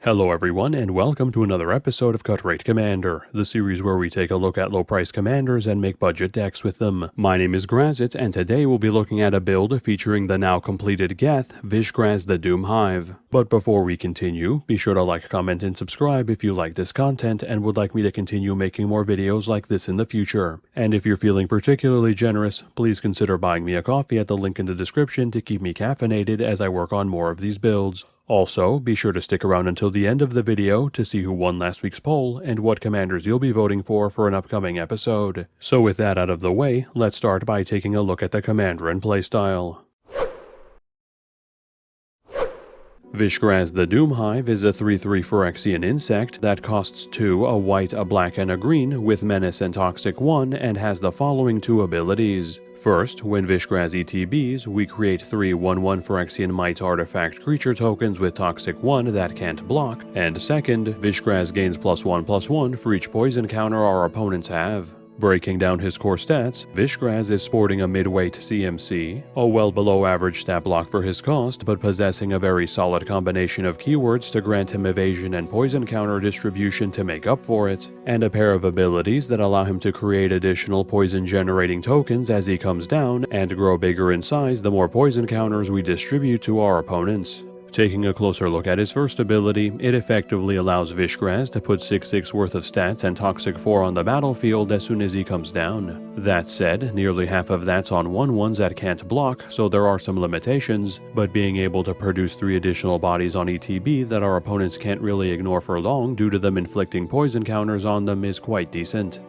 Hello everyone, and welcome to another episode of Cut Rate Commander, the series where we take a look at low-price commanders and make budget decks with them. My name is Grazzet, and today we'll be looking at a build featuring the now completed Geth, Vishgraz the Doomhive. But before we continue, be sure to like, comment, and subscribe if you like this content and would like me to continue making more videos like this in the future. And if you're feeling particularly generous, please consider buying me a coffee at the link in the description to keep me caffeinated as I work on more of these builds. Also, be sure to stick around until the end of the video to see who won last week's poll and what commanders you'll be voting for an upcoming episode. So with that out of the way, let's start by taking a look at the commander and playstyle. Vishgraz the Doomhive is a 3/3 Phyrexian insect that costs 2, a white, a black, and a green, with Menace and Toxic 1, and has the following 2 abilities. First, when Vishgraz ETBs, we create 3 1/1 Phyrexian Might artifact creature tokens with Toxic 1 that can't block, and second, Vishgraz gains +1/+1 for each poison counter our opponents have. Breaking down his core stats, Vishgraz is sporting a mid-weight CMC, a well below average stat block for his cost, but possessing a very solid combination of keywords to grant him evasion and poison counter distribution to make up for it, and a pair of abilities that allow him to create additional poison-generating tokens as he comes down, and grow bigger in size the more poison counters we distribute to our opponents. Taking a closer look at his first ability, it effectively allows Vishgraz to put 6/6 worth of stats and Toxic 4 on the battlefield as soon as he comes down. That said, nearly half of that's on 1/1s that can't block, so there are some limitations, but being able to produce 3 additional bodies on ETB that our opponents can't really ignore for long due to them inflicting poison counters on them is quite decent.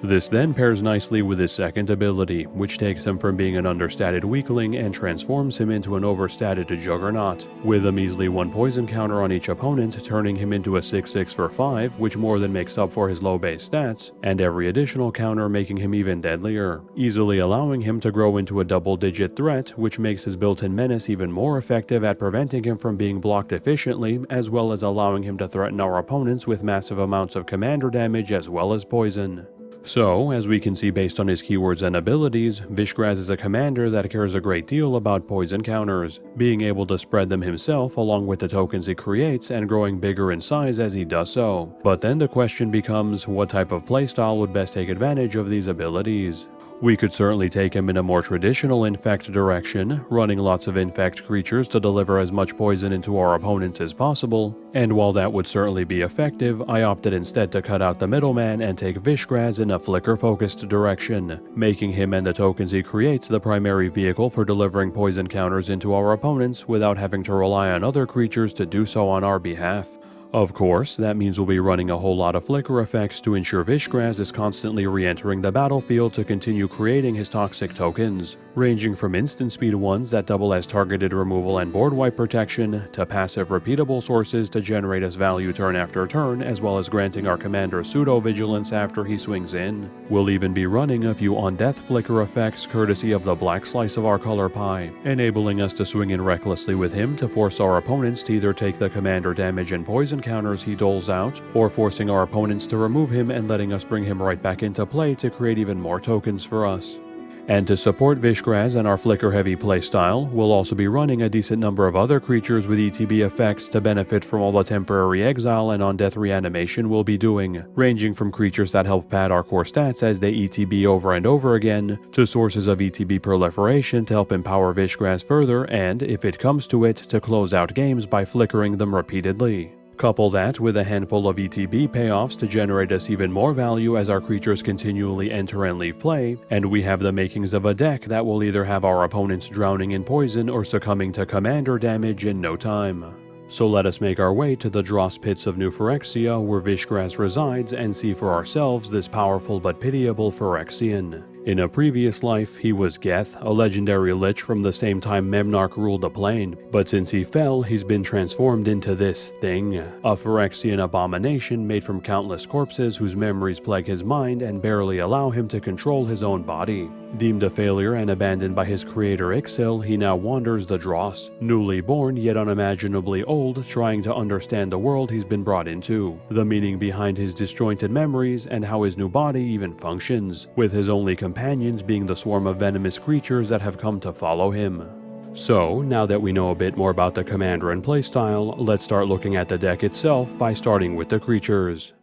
This then pairs nicely with his second ability, which takes him from being an understated weakling and transforms him into an overstated juggernaut, with a measly 1 poison counter on each opponent, turning him into a 6/6 for 5, which more than makes up for his low base stats, and every additional counter making him even deadlier, easily allowing him to grow into a double-digit threat, which makes his built-in menace even more effective at preventing him from being blocked efficiently, as well as allowing him to threaten our opponents with massive amounts of commander damage as well as poison. So, as we can see based on his keywords and abilities, Vishgraz is a commander that cares a great deal about poison counters, being able to spread them himself along with the tokens he creates and growing bigger in size as he does so. But then the question becomes, what type of playstyle would best take advantage of these abilities? We could certainly take him in a more traditional infect direction, running lots of infect creatures to deliver as much poison into our opponents as possible, and while that would certainly be effective, I opted instead to cut out the middleman and take Vishgraz in a flicker-focused direction, making him and the tokens he creates the primary vehicle for delivering poison counters into our opponents without having to rely on other creatures to do so on our behalf. Of course, that means we'll be running a whole lot of flicker effects to ensure Vishgraz is constantly re-entering the battlefield to continue creating his toxic tokens, ranging from instant speed ones that double as targeted removal and board wipe protection, to passive repeatable sources to generate us value turn after turn, as well as granting our commander pseudo-vigilance after he swings in. We'll even be running a few on-death flicker effects courtesy of the black slice of our color pie, enabling us to swing in recklessly with him to force our opponents to either take the commander damage and poison counters he doles out, or forcing our opponents to remove him and letting us bring him right back into play to create even more tokens for us. And to support Vishgraz and our flicker-heavy playstyle, we'll also be running a decent number of other creatures with ETB effects to benefit from all the temporary exile and on-death reanimation we'll be doing, ranging from creatures that help pad our core stats as they ETB over and over again, to sources of ETB proliferation to help empower Vishgraz further and, if it comes to it, to close out games by flickering them repeatedly. Couple that with a handful of ETB payoffs to generate us even more value as our creatures continually enter and leave play, and we have the makings of a deck that will either have our opponents drowning in poison or succumbing to commander damage in no time. So let us make our way to the Dross Pits of New Phyrexia where Vishgraz resides and see for ourselves this powerful but pitiable Phyrexian. In a previous life, he was Geth, a legendary lich from the same time Memnarch ruled the plane, but since he fell, he's been transformed into this thing, a Phyrexian abomination made from countless corpses whose memories plague his mind and barely allow him to control his own body. Deemed a failure and abandoned by his creator Ixil, he now wanders the Dross, newly born yet unimaginably old, trying to understand the world he's been brought into, the meaning behind his disjointed memories, and how his new body even functions, with his only companions being the swarm of venomous creatures that have come to follow him. So, now that we know a bit more about the commander and playstyle, let's start looking at the deck itself by starting with the creatures.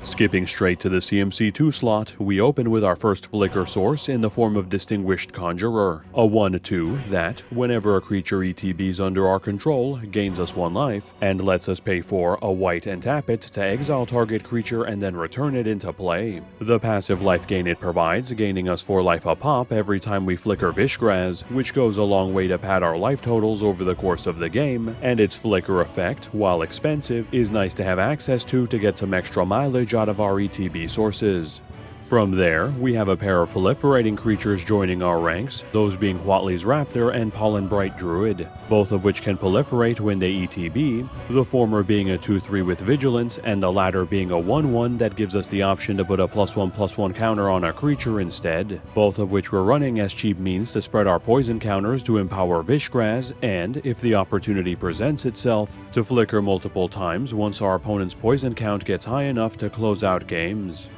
Skipping straight to the CMC2 slot, we open with our first Flicker source in the form of Distinguished Conjurer, a 1/2 that, whenever a creature ETBs under our control, gains us 1 life, and lets us pay for a white and tap it to exile target creature and then return it into play. The passive life gain it provides, gaining us 4 life a pop every time we flicker Vishgraz, which goes a long way to pad our life totals over the course of the game, and its flicker effect, while expensive, is nice to have access to get some extra mileage out of our ETB sources. From there, we have a pair of proliferating creatures joining our ranks, those being Huatli's Raptor and Pollenbright Druid, both of which can proliferate when they ETB, the former being a 2/3 with Vigilance, and the latter being a 1/1 that gives us the option to put a +1/+1 counter on a creature instead, both of which we're running as cheap means to spread our poison counters to empower Vishgraz, and, if the opportunity presents itself, to flicker multiple times once our opponent's poison count gets high enough to close out games.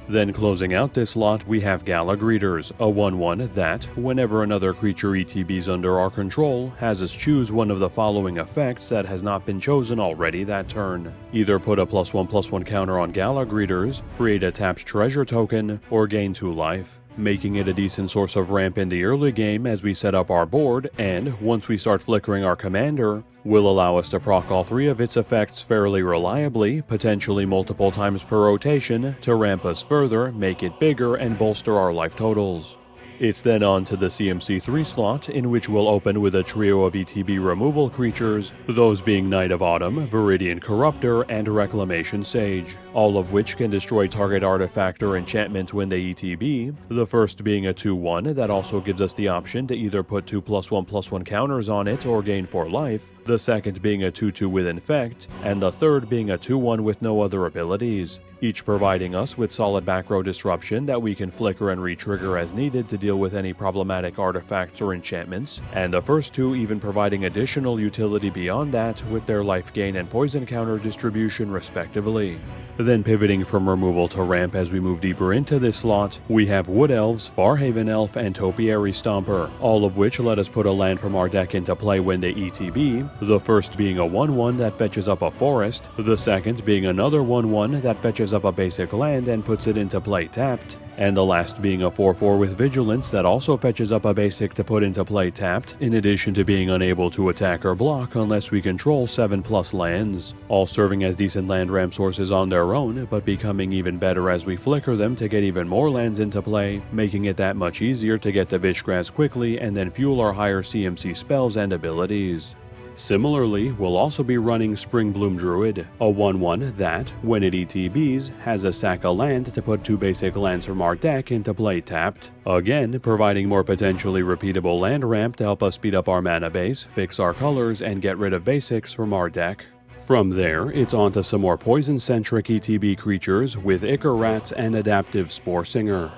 Then closing out this lot, we have Gala Greeters, a 1/1 that, whenever another creature ETBs under our control, has us choose one of the following effects that has not been chosen already that turn. Either put a +1/+1 counter on Gala Greeters, create a tapped treasure token, or gain 2 life, making it a decent source of ramp in the early game as we set up our board, and, once we start flickering our commander, will allow us to proc all 3 of its effects fairly reliably, potentially multiple times per rotation, to ramp us further, make it bigger, and bolster our life totals. It's then on to the CMC3 slot, in which we'll open with a trio of ETB removal creatures, those being Knight of Autumn, Viridian Corruptor, and Reclamation Sage, all of which can destroy target artifact or enchantment when they ETB, the first being a 2/1 that also gives us the option to either put 2 +1/+1 counters on it or gain 4 life, the second being a 2/2 with Infect, and the third being a 2/1 with no other abilities, each providing us with solid back row disruption that we can flicker and re-trigger as needed to deal with any problematic artifacts or enchantments, and the first 2 even providing additional utility beyond that with their life gain and poison counter distribution respectively. Then pivoting from removal to ramp as we move deeper into this slot, we have Wood Elves, Farhaven Elf, and Topiary Stomper, all of which let us put a land from our deck into play when they ETB, the first being a 1/1 that fetches up a forest, the second being another 1/1 that fetches up a basic land and puts it into play tapped, and the last being a 4/4 with Vigilance that also fetches up a basic to put into play tapped, in addition to being unable to attack or block unless we control 7+ lands, all serving as decent land ramp sources on their own, but becoming even better as we flicker them to get even more lands into play, making it that much easier to get to Vishgraz quickly and then fuel our higher CMC spells and abilities. Similarly, we'll also be running Springbloom Druid, a 1/1 that, when it ETBs, has a sack a land to put 2 basic lands from our deck into play tapped, again providing more potentially repeatable land ramp to help us speed up our mana base, fix our colors, and get rid of basics from our deck. From there, it's on to some more poison-centric ETB creatures with Ichor Rats and Adaptive Spore Singer.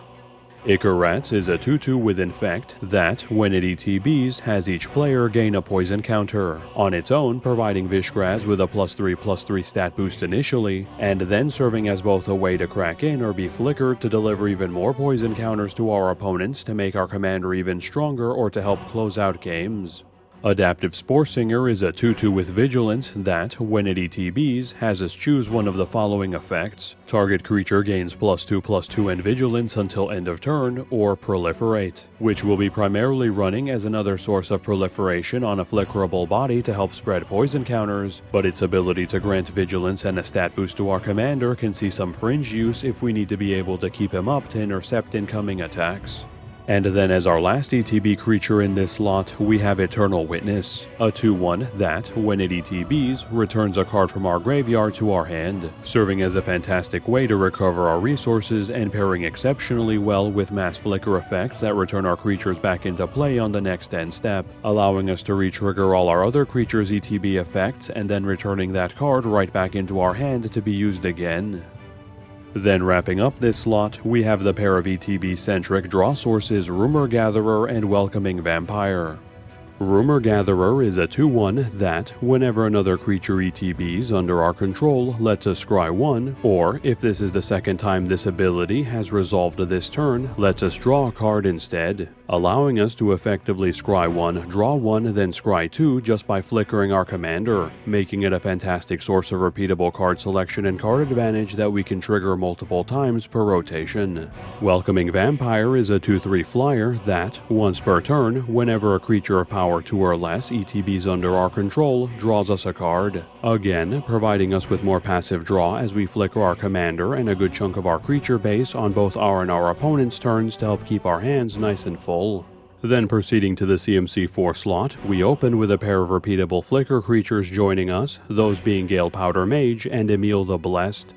Ichor Rats is a 2/2 with Infect that, when it ETBs, has each player gain a poison counter, on its own providing Vishgraz with a +3/+3 stat boost initially, and then serving as both a way to crack in or be flickered to deliver even more poison counters to our opponents to make our commander even stronger or to help close out games. Adaptive Spore Singer is a 2/2 with Vigilance that, when it ETBs, has us choose one of the following effects. Target creature gains +2/+2 and Vigilance until end of turn, or Proliferate, which will be primarily running as another source of proliferation on a flickerable body to help spread poison counters, but its ability to grant Vigilance and a stat boost to our commander can see some fringe use if we need to be able to keep him up to intercept incoming attacks. And then as our last ETB creature in this slot, we have Eternal Witness, a 2/1 that, when it ETBs, returns a card from our graveyard to our hand, serving as a fantastic way to recover our resources and pairing exceptionally well with mass flicker effects that return our creatures back into play on the next end step, allowing us to re-trigger all our other creatures' ETB effects and then returning that card right back into our hand to be used again. Then wrapping up this slot, we have the pair of ETB-centric draw sources Rumor Gatherer and Welcoming Vampire. Rumor Gatherer is a 2/1 that, whenever another creature ETBs under our control, lets us scry 1, or, if this is the second time this ability has resolved this turn, lets us draw a card instead. allowing us to effectively scry 1, draw 1, then scry 2 just by flickering our commander, making it a fantastic source of repeatable card selection and card advantage that we can trigger multiple times per rotation. Welcoming Vampire is a 2/3 flyer that, once per turn, whenever a creature of power 2 or less ETBs under our control, draws us a card. Again, providing us with more passive draw as we flicker our commander and a good chunk of our creature base on both our and our opponent's turns to help keep our hands nice and full. Then proceeding to the CMC4 slot, we open with a pair of repeatable flicker creatures joining us, those being Gale Powder Mage and Emil the Blessed.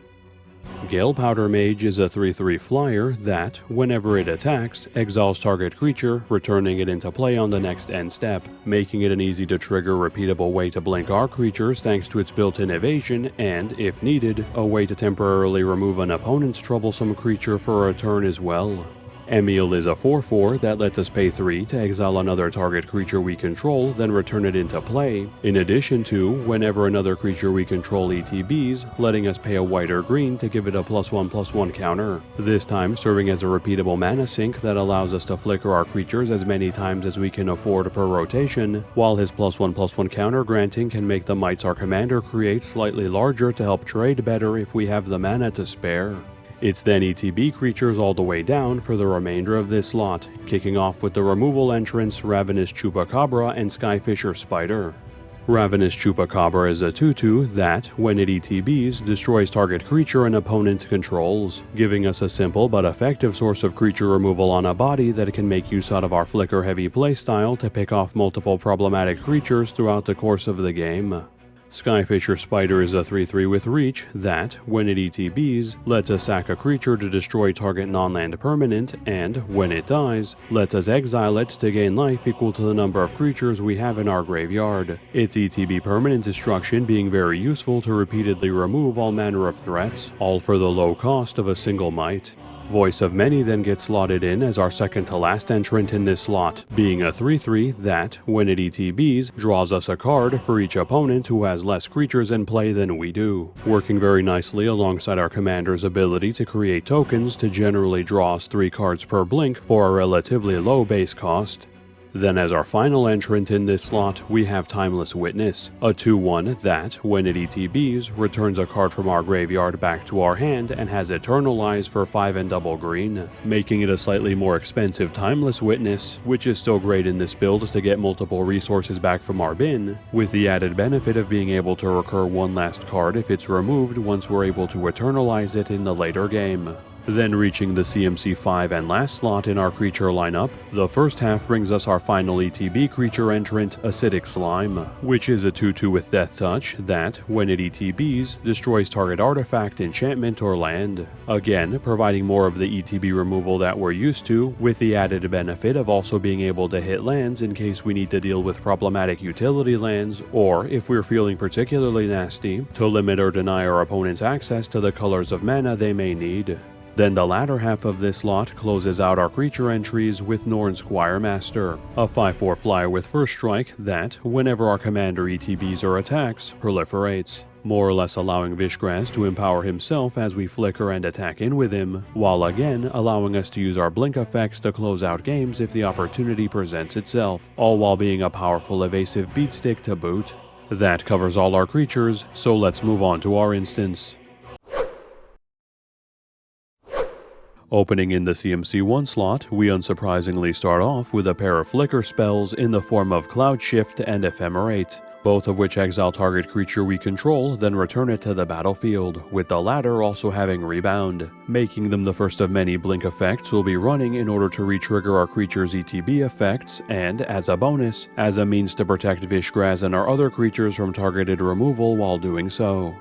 Gale Powder Mage is a 3/3 flyer that, whenever it attacks, exiles target creature, returning it into play on the next end step, making it an easy to trigger repeatable way to blink our creatures thanks to its built-in evasion and, if needed, a way to temporarily remove an opponent's troublesome creature for a turn as well. Emil is a 4/4 that lets us pay 3 to exile another target creature we control, then return it into play, in addition to, whenever another creature we control ETBs, letting us pay a white or green to give it a +1/+1 counter, this time serving as a repeatable mana sink that allows us to flicker our creatures as many times as we can afford per rotation, while his +1/+1 counter granting can make the mites our commander creates slightly larger to help trade better if we have the mana to spare. It's then ETB creatures all the way down for the remainder of this slot, kicking off with the removal entrants Ravenous Chupacabra and Skyfisher Spider. Ravenous Chupacabra is a 2/2 that, when it ETBs, destroys target creature an opponent controls, giving us a simple but effective source of creature removal on a body that can make use out of our flicker-heavy playstyle to pick off multiple problematic creatures throughout the course of the game. Skyfisher Spider is a 3/3 with reach that, when it ETBs, lets us sack a creature to destroy target non-land permanent and, when it dies, lets us exile it to gain life equal to the number of creatures we have in our graveyard. Its ETB permanent destruction being very useful to repeatedly remove all manner of threats, all for the low cost of a single mite. Voice of Many then gets slotted in as our second to last entrant in this slot, being a 3/3 that, when it ETBs, draws us a card for each opponent who has less creatures in play than we do, working very nicely alongside our commander's ability to create tokens to generally draw us 3 cards per blink for a relatively low base cost. Then as our final entrant in this slot, we have Timeless Witness, a 2/1 that, when it ETBs, returns a card from our graveyard back to our hand and has Eternalize for 5 and double green, making it a slightly more expensive Timeless Witness, which is still great in this build to get multiple resources back from our bin, with the added benefit of being able to recur one last card if it's removed once we're able to Eternalize it in the later game. Then reaching the CMC5 and last slot in our creature lineup, the first half brings us our final ETB creature entrant, Acidic Slime, which is a 2/2 with Death Touch that, when it ETBs, destroys target artifact, enchantment, or land, again providing more of the ETB removal that we're used to, with the added benefit of also being able to hit lands in case we need to deal with problematic utility lands, or if we're feeling particularly nasty, to limit or deny our opponent's access to the colors of mana they may need. Then the latter half of this slot closes out our creature entries with Norn Squiremaster, a 5/4 flyer with first strike that, whenever our commander ETBs or attacks, proliferates, more or less allowing Vishgraz to empower himself as we flicker and attack in with him, while again allowing us to use our blink effects to close out games if the opportunity presents itself, all while being a powerful evasive beatstick to boot. That covers all our creatures, so let's move on to our instance. Opening in the CMC1 slot, we unsurprisingly start off with a pair of flicker spells in the form of Cloud Shift and Ephemerate, both of which exile target creature we control, then return it to the battlefield, with the latter also having Rebound, making them the first of many blink effects we'll be running in order to re-trigger our creature's ETB effects, and, as a bonus, as a means to protect Vishgraz and our other creatures from targeted removal while doing so.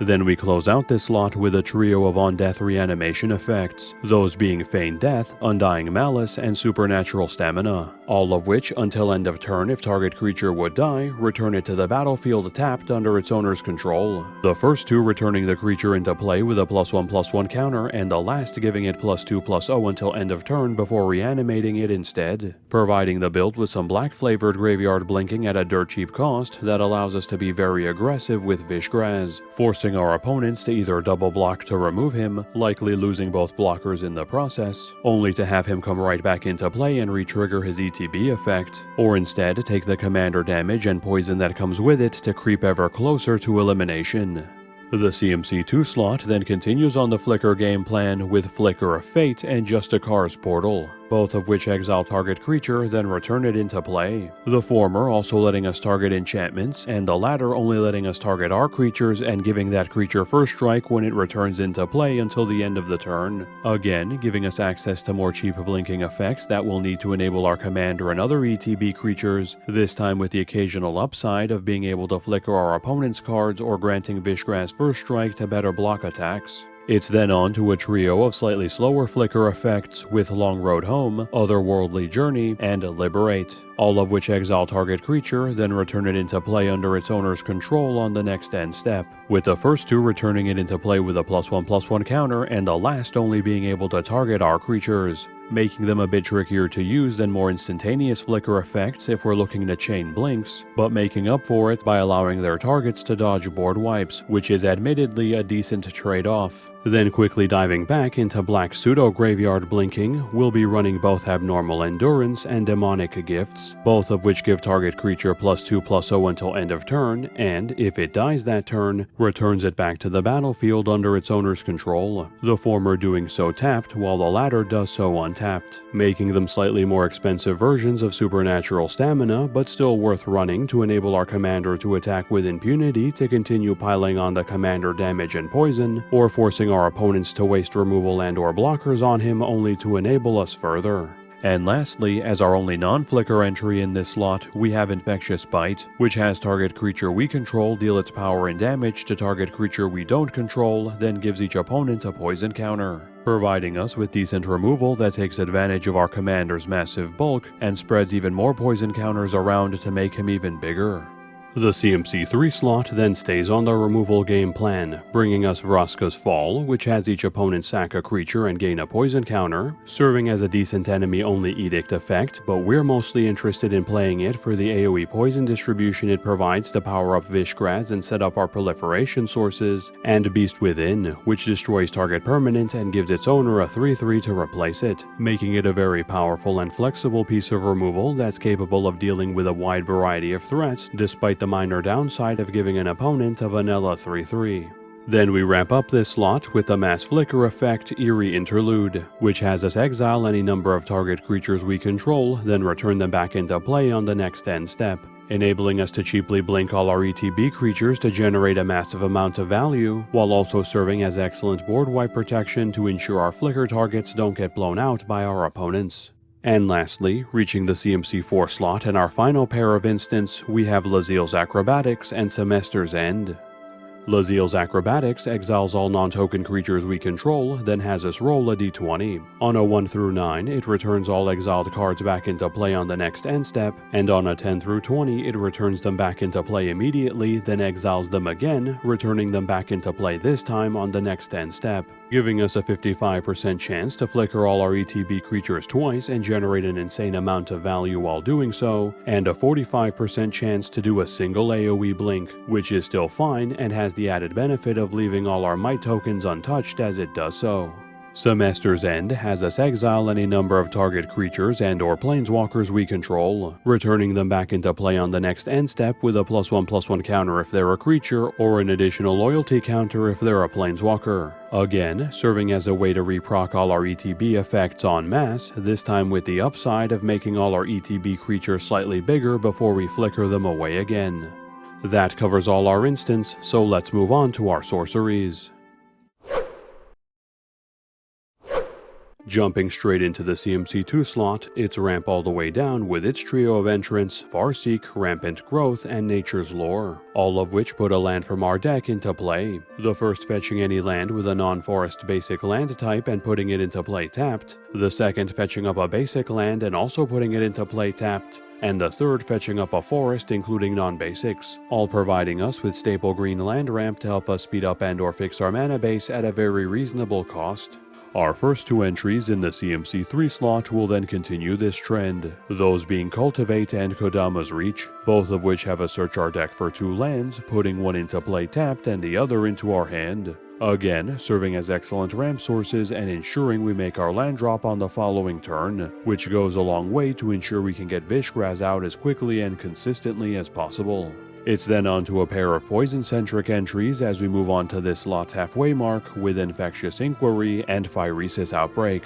Then we close out this slot with a trio of on-death reanimation effects, those being Feign Death, Undying Malice, and Supernatural Stamina, all of which, until end of turn if target creature would die, return it to the battlefield tapped under its owner's control. The first two returning the creature into play with a +1/+1 counter, and the last giving it +2/+0 until end of turn before reanimating it instead, providing the build with some black-flavored graveyard blinking at a dirt cheap cost that allows us to be very aggressive with Vishgraz, forcing forcing our opponents to either double block to remove him, likely losing both blockers in the process, only to have him come right back into play and re-trigger his ETB effect, or instead take the commander damage and poison that comes with it to creep ever closer to elimination. The CMC2 slot then continues on the Flicker game plan with Flicker of Fate and Justicar's Portal, both of which exile target creature, then return it into play. The former also letting us target enchantments, and the latter only letting us target our creatures and giving that creature first strike when it returns into play until the end of the turn. Again, giving us access to more cheap blinking effects that we'll need to enable our commander and other ETB creatures, this time with the occasional upside of being able to flicker our opponent's cards or granting Vishgraz first strike to better block attacks. It's then on to a trio of slightly slower flicker effects with Long Road Home, Otherworldly Journey, and Liberate, all of which exile target creature, then return it into play under its owner's control on the next end step, with the first two returning it into play with a +1/+1 counter and the last only being able to target our creatures, making them a bit trickier to use than more instantaneous flicker effects if we're looking to chain blinks, but making up for it by allowing their targets to dodge board wipes, which is admittedly a decent trade-off. Then quickly diving back into Black Pseudo-Graveyard Blinking, we'll be running both Abnormal Endurance and Demonic Gifts, both of which give target creature +2/+0 until end of turn, and, if it dies that turn, returns it back to the battlefield under its owner's control, the former doing so tapped while the latter does so untapped, making them slightly more expensive versions of Supernatural Stamina, but still worth running to enable our commander to attack with impunity to continue piling on the commander damage and poison, or forcing our opponents to waste removal and or blockers on him only to enable us further. And lastly, as our only non-flicker entry in this slot, we have Infectious Bite, which has target creature we control deal its power and damage to target creature we don't control, then gives each opponent a poison counter, providing us with decent removal that takes advantage of our commander's massive bulk and spreads even more poison counters around to make him even bigger. The CMC3 slot then stays on the removal game plan, bringing us Vraska's Fall, which has each opponent sack a creature and gain a poison counter, serving as a decent enemy-only edict effect, but we're mostly interested in playing it for the AoE poison distribution it provides to power up Vishgraz and set up our proliferation sources, and Beast Within, which destroys target permanent and gives its owner a 3/3 to replace it, making it a very powerful and flexible piece of removal that's capable of dealing with a wide variety of threats, despite the minor downside of giving an opponent a vanilla 3/3. Then we wrap up this slot with the Mass Flicker effect Eerie Interlude, which has us exile any number of target creatures we control, then return them back into play on the next end step, enabling us to cheaply blink all our ETB creatures to generate a massive amount of value, while also serving as excellent board wipe protection to ensure our flicker targets don't get blown out by our opponents. And lastly, reaching the CMC4 slot and our final pair of instants, we have Laziel's Acrobatics and Semester's End. Laziel's Acrobatics exiles all non-token creatures we control, then has us roll a d20. On a 1 through 9, it returns all exiled cards back into play on the next end step, and on a 10 through 20, it returns them back into play immediately, then exiles them again, returning them back into play this time on the next end step, giving us a 55% chance to flicker all our ETB creatures twice and generate an insane amount of value while doing so, and a 45% chance to do a single AoE blink, which is still fine and has the added benefit of leaving all our might tokens untouched as it does so. Semester's End has us exile any number of target creatures and or planeswalkers we control, returning them back into play on the next end step with a +1/+1 counter if they're a creature, or an additional loyalty counter if they're a planeswalker. Again, serving as a way to reproc all our ETB effects en masse, this time with the upside of making all our ETB creatures slightly bigger before we flicker them away again. That covers all our instants, so let's move on to our sorceries. Jumping straight into the CMC2 slot, it's Ramp All the Way Down with its trio of entrants, Farseek, Rampant Growth, and Nature's Lore, all of which put a land from our deck into play. The first fetching any land with a non-forest basic land type and putting it into play tapped, the second fetching up a basic land and also putting it into play tapped, and the third fetching up a forest including non-basics, all providing us with staple green land ramp to help us speed up and or fix our mana base at a very reasonable cost. Our first two entries in the CMC3 slot will then continue this trend, those being Cultivate and Kodama's Reach, both of which have a search our deck for 2 lands, putting one into play tapped and the other into our hand. Again, serving as excellent ramp sources and ensuring we make our land drop on the following turn, which goes a long way to ensure we can get Vishgraz out as quickly and consistently as possible. It's then on to a pair of poison-centric entries as we move on to this slot's halfway mark with Infectious Inquiry and Phyrexia Outbreak.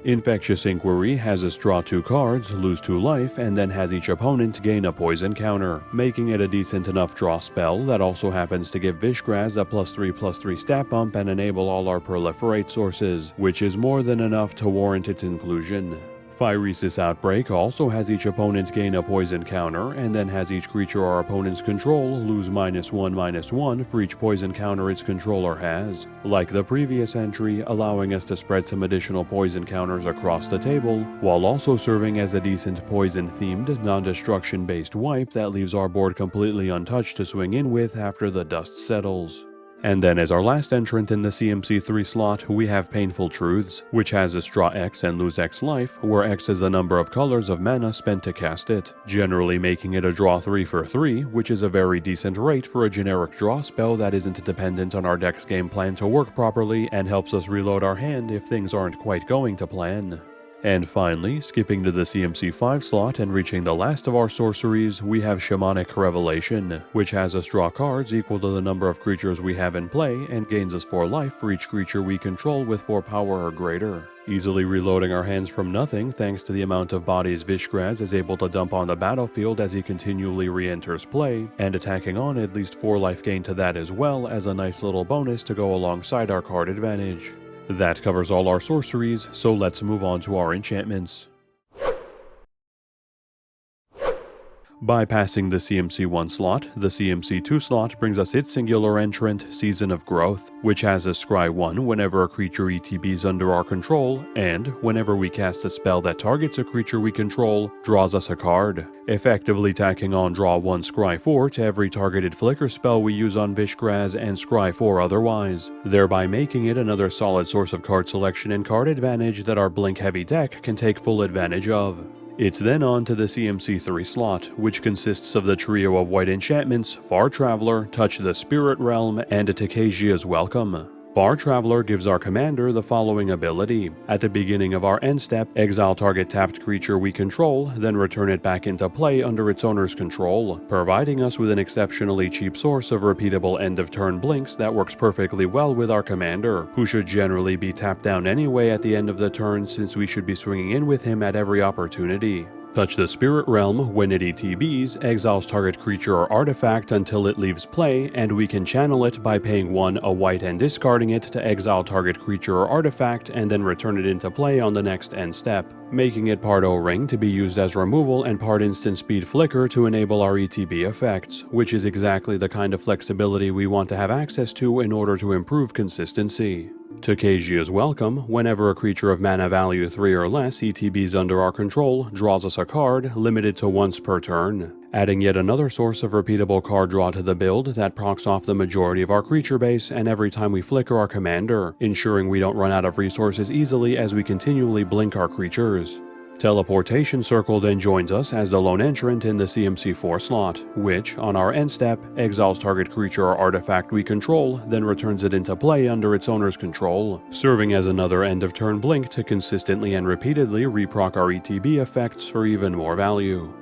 Infectious Inquiry has us draw 2 cards, lose 2 life, and then has each opponent gain a poison counter, making it a decent enough draw spell that also happens to give Vishgraz a +3/+3 stat bump and enable all our proliferate sources, which is more than enough to warrant its inclusion. Phyrexia Outbreak also has each opponent gain a poison counter, and then has each creature our opponents control lose -1/-1 for each poison counter its controller has. Like the previous entry, allowing us to spread some additional poison counters across the table, while also serving as a decent poison-themed, non-destruction based wipe that leaves our board completely untouched to swing in with after the dust settles. And then as our last entrant in the CMC3 slot, we have Painful Truths, which has us draw X and lose X life, where X is the number of colors of mana spent to cast it, generally making it a draw 3 for 3, which is a very decent rate for a generic draw spell that isn't dependent on our deck's game plan to work properly and helps us reload our hand if things aren't quite going to plan. And finally, skipping to the CMC5 slot and reaching the last of our sorceries, we have Shamanic Revelation, which has us draw cards equal to the number of creatures we have in play and gains us 4 life for each creature we control with 4 power or greater, easily reloading our hands from nothing thanks to the amount of bodies Vishgraz is able to dump on the battlefield as he continually re-enters play, and attacking on at least 4 life gain to that as well as a nice little bonus to go alongside our card advantage. That covers all our sorceries, so let's move on to our enchantments. Bypassing the CMC1 slot, the CMC2 slot brings us its singular entrant, Season of Growth, which has us scry 1 whenever a creature ETBs under our control, and whenever we cast a spell that targets a creature we control, draws us a card, effectively tacking on draw 1 scry 4 to every targeted flicker spell we use on Vishgraz and scry 4 otherwise, thereby making it another solid source of card selection and card advantage that our blink-heavy deck can take full advantage of. It's then on to the CMC3 slot, which consists of the trio of white enchantments, Far Traveler, Touch the Spirit Realm, and Takesia's Welcome. Far Traveler gives our commander the following ability. At the beginning of our end step, exile target tapped creature we control, then return it back into play under its owner's control, providing us with an exceptionally cheap source of repeatable end-of-turn blinks that works perfectly well with our commander, who should generally be tapped down anyway at the end of the turn since we should be swinging in with him at every opportunity. Touch the Spirit Realm, when it ETBs, exiles target creature or artifact until it leaves play, and we can channel it by paying 1 a white and discarding it to exile target creature or artifact and then return it into play on the next end step, making it part O-Ring to be used as removal and part instant speed flicker to enable our ETB effects, which is exactly the kind of flexibility we want to have access to in order to improve consistency. Takesia's Welcome, whenever a creature of mana value 3 or less ETBs under our control, draws us a card, limited to once per turn, adding yet another source of repeatable card draw to the build that procs off the majority of our creature base and every time we flicker our commander, ensuring we don't run out of resources easily as we continually blink our creatures. Teleportation Circle then joins us as the lone entrant in the CMC4 slot, which, on our end step, exiles target creature or artifact we control, then returns it into play under its owner's control, serving as another end-of-turn blink to consistently and repeatedly reproc our ETB effects for even more value.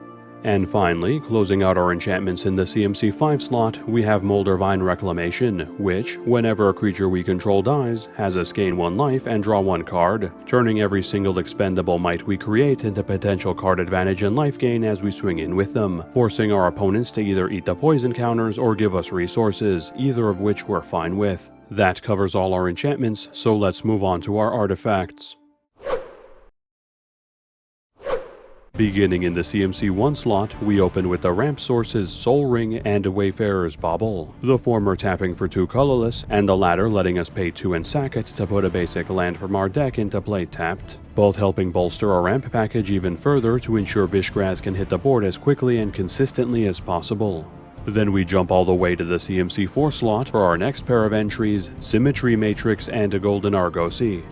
And finally, closing out our enchantments in the CMC5 slot, we have Moldervine Reclamation, which, whenever a creature we control dies, has us gain 1 life and draw 1 card, turning every single expendable might we create into potential card advantage and life gain as we swing in with them, forcing our opponents to either eat the poison counters or give us resources, either of which we're fine with. That covers all our enchantments, so let's move on to our artifacts. Beginning in the CMC1 slot, we open with the ramp sources Soul Ring and Wayfarer's Bauble, the former tapping for 2 colorless, and the latter letting us pay 2 and sack it to put a basic land from our deck into play tapped, both helping bolster our ramp package even further to ensure Vishgraz can hit the board as quickly and consistently as possible. Then we jump all the way to the CMC4 slot for our next pair of entries, Symmetry Matrix and a Golden Argosy.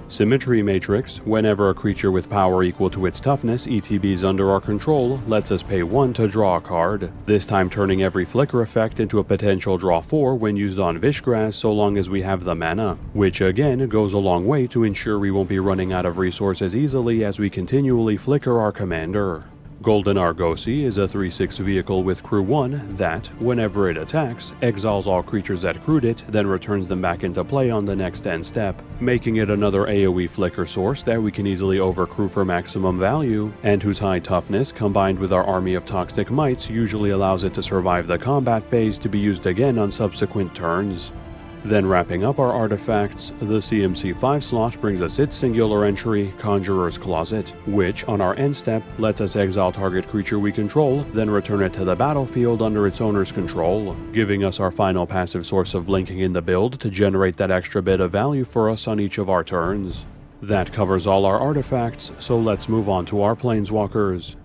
Symmetry Matrix: whenever a creature with power equal to its toughness ETBs under our control, lets us pay 1 to draw a card, this time turning every flicker effect into a potential draw 4 when used on Vishgraz so long as we have the mana, which again goes a long way to ensure we won't be running out of resources easily as we continually flicker our commander. Golden Argosy is a 3/6 vehicle with crew 1 that, whenever it attacks, exiles all creatures that crewed it, then returns them back into play on the next end step, making it another AoE flicker source that we can easily overcrew for maximum value, and whose high toughness combined with our army of toxic mites usually allows it to survive the combat phase to be used again on subsequent turns. Then wrapping up our artifacts, the CMC 5 slot brings us its singular entry, Conjurer's Closet, which, on our end step, lets us exile target creature we control, then return it to the battlefield under its owner's control, giving us our final passive source of blinking in the build to generate that extra bit of value for us on each of our turns. That covers all our artifacts, so let's move on to our Planeswalkers.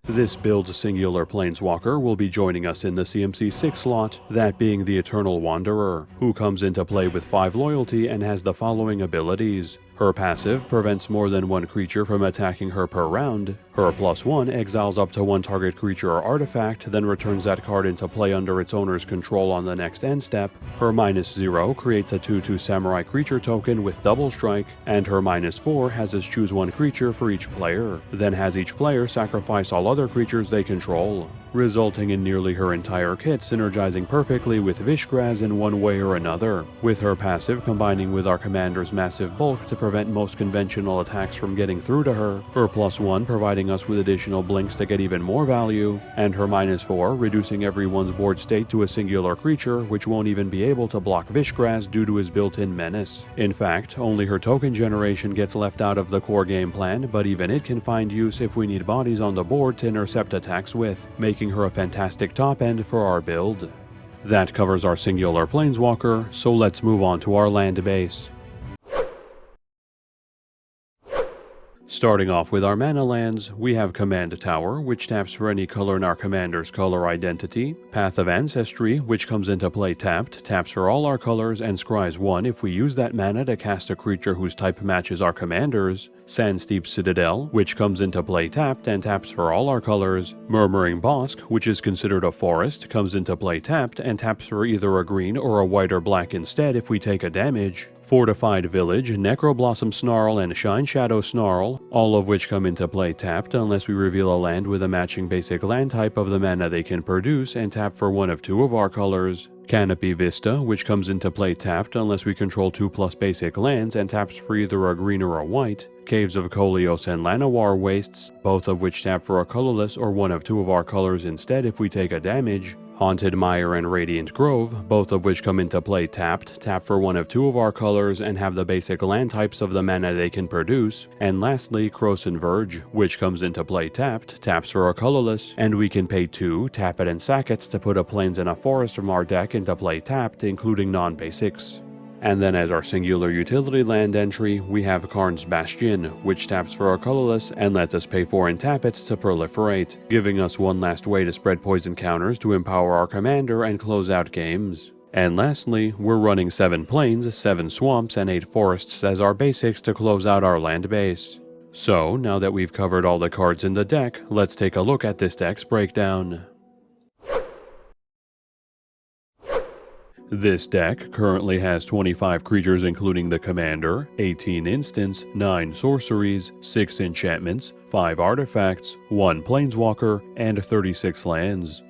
This build's singular Planeswalker will be joining us in the CMC 6 slot, that being the Eternal Wanderer, who comes into play with 5 loyalty and has the following abilities. Her passive prevents more than one creature from attacking her per round. Her +1 exiles up to one target creature or artifact, then returns that card into play under its owner's control on the next end step. Her -0 creates a 2/2 Samurai creature token with double strike, and her -4 has us choose one creature for each player, then has each player sacrifice all other creatures they control, resulting in nearly her entire kit synergizing perfectly with Vishgraz in one way or another, with her passive combining with our commander's massive bulk to prevent most conventional attacks from getting through to her, her +1 providing us with additional blinks to get even more value, and her -4 reducing everyone's board state to a singular creature which won't even be able to block Vishgraz due to his built-in menace. In fact, only her token generation gets left out of the core game plan, but even it can find use if we need bodies on the board to intercept attacks with, making her a fantastic top end for our build. That covers our singular Planeswalker, so let's move on to our land base. Starting off with our mana lands, we have Command Tower, which taps for any color in our commander's color identity, Path of Ancestry, which comes into play tapped, taps for all our colors, and scries 1 if we use that mana to cast a creature whose type matches our commander's, Sandsteep Citadel, which comes into play tapped and taps for all our colors, Murmuring Bosque, which is considered a forest, comes into play tapped and taps for either a green or a white or black instead if we take a damage, Fortified Village, Necroblossom Snarl, and Shine Shadow Snarl, all of which come into play tapped unless we reveal a land with a matching basic land type of the mana they can produce and tap for one of 2 of our colors. Canopy Vista, which comes into play tapped unless we control 2+ basic lands and taps for either a green or a white. Caves of Kolios and Llanowar Wastes, both of which tap for a colorless or one of 2 of our colors instead if we take a damage. Haunted Mire and Radiant Grove, both of which come into play tapped, tap for one of 2 of our colors and have the basic land types of the mana they can produce. And lastly, Krosan Verge, which comes into play tapped, taps for a colorless, and we can pay 2, tap it and sack it to put a plains and a forest from our deck into play tapped, including non-basics. And then as our singular utility land entry, we have Karn's Bastion, which taps for a colorless and lets us pay 4 and tap it to proliferate, giving us one last way to spread poison counters to empower our commander and close out games. And lastly, we're running 7 plains, 7 swamps, and 8 forests as our basics to close out our land base. So, now that we've covered all the cards in the deck, let's take a look at this deck's breakdown. This deck currently has 25 creatures including the commander, 18 instants, 9 sorceries, 6 enchantments, 5 artifacts, 1 planeswalker, and 36 lands.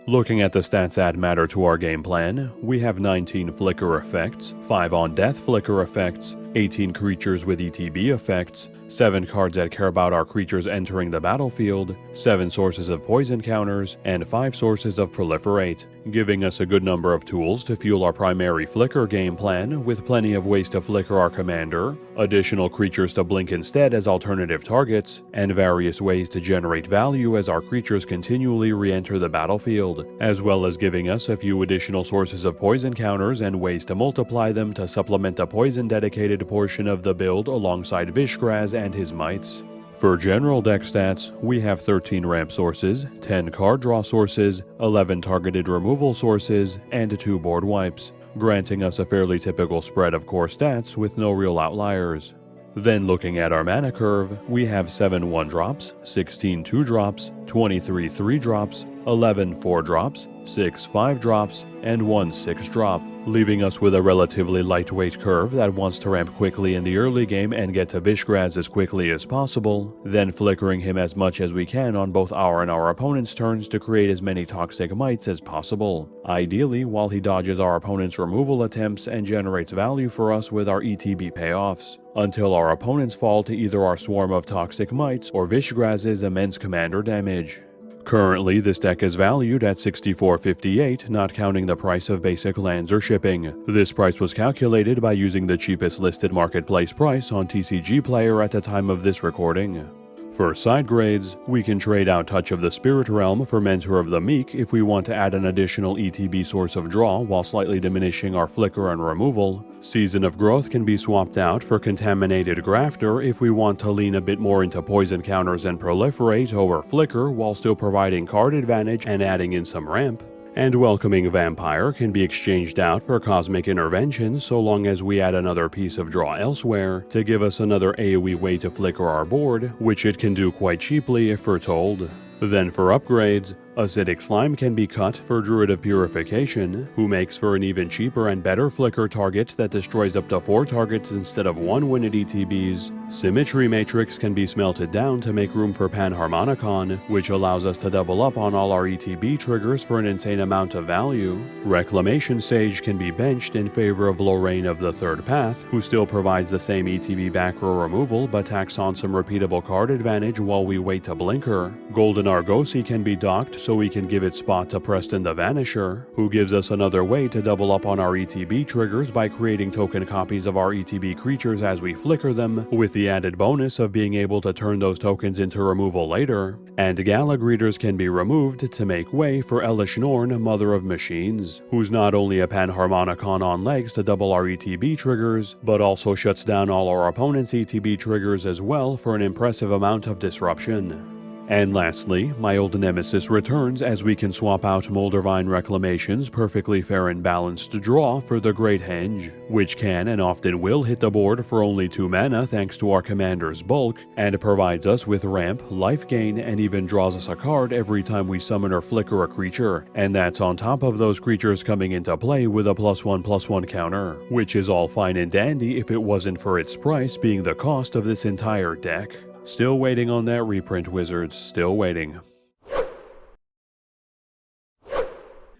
Looking at the stats that matter to our game plan, we have 19 flicker effects, 5 on-death flicker effects, 18 creatures with ETB effects, 7 cards that care about our creatures entering the battlefield, 7 sources of poison counters, and 5 sources of proliferate, giving us a good number of tools to fuel our primary flicker game plan, with plenty of ways to flicker our commander, additional creatures to blink instead as alternative targets, and various ways to generate value as our creatures continually re-enter the battlefield, as well as giving us a few additional sources of poison counters and ways to multiply them to supplement the poison-dedicated portion of the build alongside Vishgraz and his mites. For general deck stats, we have 13 ramp sources, 10 card draw sources, 11 targeted removal sources, and 2 board wipes. granting us a fairly typical spread of core stats with no real outliers. Then looking at our mana curve, we have 7 1-drops, 16 2-drops, 23 3-drops, 11 4-drops, 6 5-drops, and 1 6-drop, leaving us with a relatively lightweight curve that wants to ramp quickly in the early game and get to Vishgraz as quickly as possible, then flickering him as much as we can on both our and our opponent's turns to create as many toxic mites as possible, ideally while he dodges our opponent's removal attempts and generates value for us with our ETB payoffs, until our opponents fall to either our swarm of toxic mites or Vishgraz's immense commander damage. Currently, this deck is valued at $64.58, not counting the price of basic lands or shipping. This price was calculated by using the cheapest listed marketplace price on TCG Player at the time of this recording. For side grades, we can trade out Touch of the Spirit Realm for Mentor of the Meek if we want to add an additional ETB source of draw while slightly diminishing our flicker and removal. Season of Growth can be swapped out for Contaminated Grafter if we want to lean a bit more into poison counters and proliferate over flicker while still providing card advantage and adding in some ramp. And Welcoming Vampire can be exchanged out for Cosmic Intervention so long as we add another piece of draw elsewhere to give us another AoE way to flicker our board, which it can do quite cheaply if foretold. Then for upgrades, Acidic Slime can be cut for Druid of Purification, who makes for an even cheaper and better flicker target that destroys up to 4 targets instead of 1 when it ETBs. Symmetry Matrix can be smelted down to make room for Panharmonicon, which allows us to double up on all our ETB triggers for an insane amount of value. Reclamation Sage can be benched in favor of Lorraine of the Third Path, who still provides the same ETB back row removal but tacks on some repeatable card advantage while we wait to blink her. Golden Argosy can be docked so we can give its spot to Preston the Vanisher, who gives us another way to double up on our ETB triggers by creating token copies of our ETB creatures as we flicker them, with the added bonus of being able to turn those tokens into removal later. And Gala Greeters can be removed to make way for Elish Norn, Mother of Machines, who's not only a Panharmonicon on legs to double our ETB triggers, but also shuts down all our opponent's ETB triggers as well for an impressive amount of disruption. And lastly, my old nemesis returns as we can swap out Moldervine Reclamation's perfectly fair and balanced draw for the Great Henge, which can and often will hit the board for only 2 mana thanks to our commander's bulk, and provides us with ramp, life gain, and even draws us a card every time we summon or flicker a creature, and that's on top of those creatures coming into play with a +1/+1 counter, which is all fine and dandy if it wasn't for its price being the cost of this entire deck. Still waiting on that reprint, Wizards. Still waiting.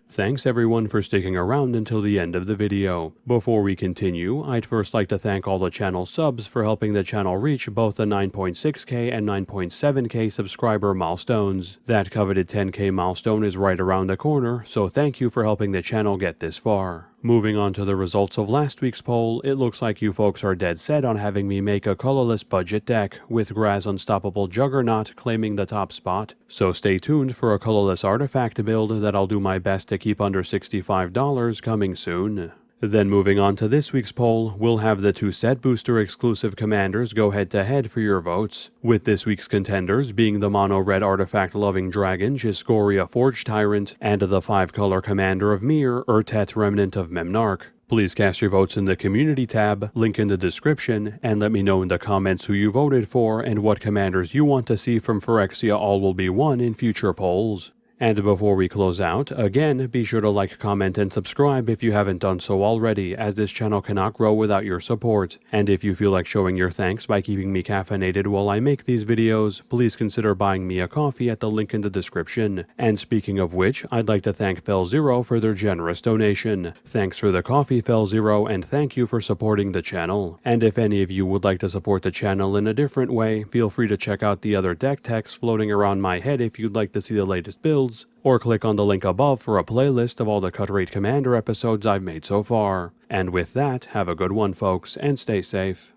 Thanks everyone for sticking around until the end of the video. Before we continue, I'd first like to thank all the channel subs for helping the channel reach both the 9.6k and 9.7k subscriber milestones. That coveted 10k milestone is right around the corner, so thank you for helping the channel get this far. Moving on to the results of last week's poll, it looks like you folks are dead set on having me make a colorless budget deck, with Graz Unstoppable Juggernaut claiming the top spot, so stay tuned for a colorless artifact build that I'll do my best to keep under $65 coming soon. Then moving on to this week's poll, we'll have the 2 set booster exclusive commanders go head to head for your votes, with this week's contenders being the mono red artifact loving dragon Jiscoria Forge Tyrant and the 5-color commander of Mir, Urtet Remnant of Memnarch. Please cast your votes in the community tab, link in the description, and let me know in the comments who you voted for and what commanders you want to see from Phyrexia all will be won in future polls. And before we close out, again, be sure to like, comment, and subscribe if you haven't done so already, as this channel cannot grow without your support. And if you feel like showing your thanks by keeping me caffeinated while I make these videos, please consider buying me a coffee at the link in the description. And speaking of which, I'd like to thank Fel0 for their generous donation. Thanks for the coffee, Fel0, and thank you for supporting the channel. And if any of you would like to support the channel in a different way, feel free to check out the other deck techs floating around my head if you'd like to see the latest builds, or click on the link above for a playlist of all the Cut Rate Commander episodes I've made so far. And with that, have a good one folks, and stay safe.